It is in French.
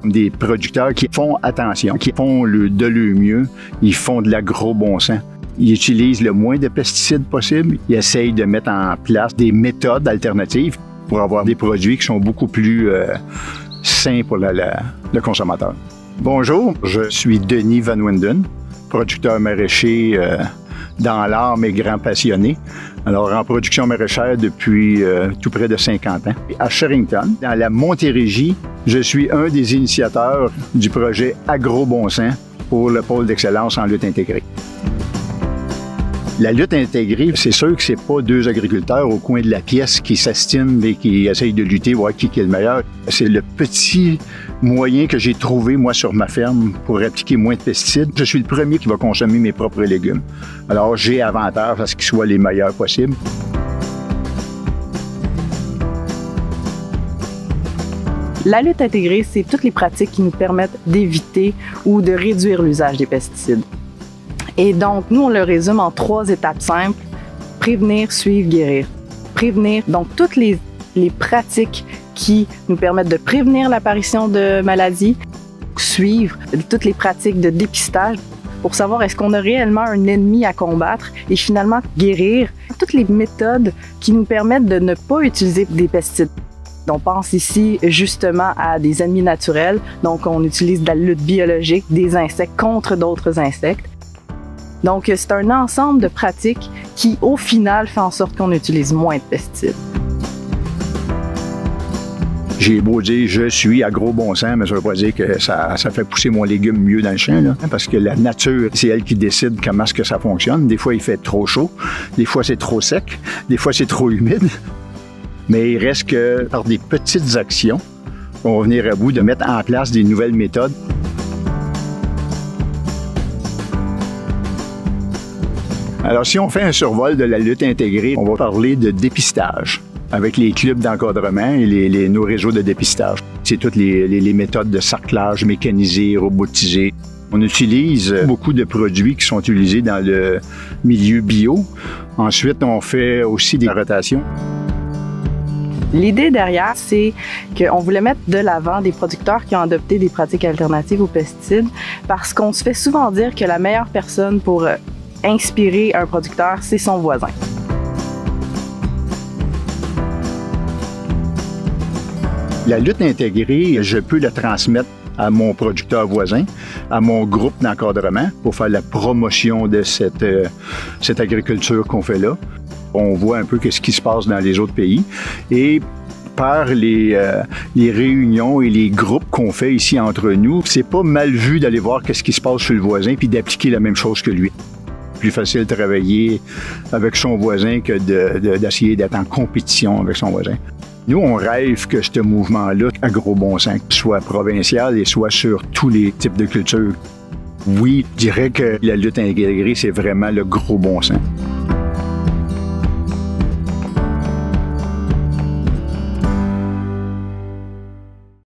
Des producteurs qui font attention, qui font de leur mieux, ils font de l'agro bon sens. Ils utilisent le moins de pesticides possible. Ils essayent de mettre en place des méthodes alternatives pour avoir des produits qui sont beaucoup plus sains pour le consommateur. Bonjour, je suis Denis Van Winden, producteur maraîcher dans l'art, mais grand passionné. Alors, en production maraîchère depuis tout près de 50 ans. À Sherrington, dans la Montérégie, je suis un des initiateurs du projet Agro Bon Sens pour le pôle d'excellence en lutte intégrée. La lutte intégrée, c'est sûr que c'est pas deux agriculteurs au coin de la pièce qui s'astinent et qui essayent de lutter, voir qui est le meilleur. C'est le petit moyen que j'ai trouvé, moi, sur ma ferme pour appliquer moins de pesticides. Je suis le premier qui va consommer mes propres légumes. Alors, j'ai avantage à ce qu'ils soient les meilleurs possibles. La lutte intégrée, c'est toutes les pratiques qui nous permettent d'éviter ou de réduire l'usage des pesticides. Et donc, nous, on le résume en 3 étapes simples: prévenir, suivre, guérir. Prévenir, donc toutes les pratiques qui nous permettent de prévenir l'apparition de maladies. Suivre, toutes les pratiques de dépistage pour savoir est-ce qu'on a réellement un ennemi à combattre. Et finalement, guérir, toutes les méthodes qui nous permettent de ne pas utiliser des pesticides. On pense ici justement à des ennemis naturels. Donc, on utilise de la lutte biologique, des insectes contre d'autres insectes. Donc, c'est un ensemble de pratiques qui, au final, fait en sorte qu'on utilise moins de pesticides. J'ai beau dire je suis agro bon sens, mais ça ne veut pas dire que ça fait pousser mon légume mieux dans le champ, là. Parce que la nature, c'est elle qui décide comment est-ce que ça fonctionne. Des fois, il fait trop chaud, des fois, c'est trop sec, des fois, c'est trop humide. Mais il reste que par des petites actions, on va venir à bout de mettre en place des nouvelles méthodes. Alors, si on fait un survol de la lutte intégrée, on va parler de dépistage avec les clubs d'encadrement et nos réseaux de dépistage. C'est toutes les méthodes de sarclage mécanisé, robotisé. On utilise beaucoup de produits qui sont utilisés dans le milieu bio. Ensuite, on fait aussi des rotations. L'idée derrière, c'est qu'on voulait mettre de l'avant des producteurs qui ont adopté des pratiques alternatives aux pesticides parce qu'on se fait souvent dire que la meilleure personne pour inspirer un producteur, c'est son voisin. La lutte intégrée, je peux la transmettre à mon producteur voisin, à mon groupe d'encadrement pour faire la promotion de cette agriculture qu'on fait là. On voit un peu ce qui se passe dans les autres pays et par les réunions et les groupes qu'on fait ici entre nous, c'est pas mal vu d'aller voir ce qui se passe chez le voisin puis d'appliquer la même chose que lui. Plus facile de travailler avec son voisin que d'essayer d'être en compétition avec son voisin. Nous, on rêve que ce mouvement-là, Agro Bon Sens, soit provincial et soit sur tous les types de cultures. Oui, je dirais que la lutte intégrée, c'est vraiment le gros bon sens.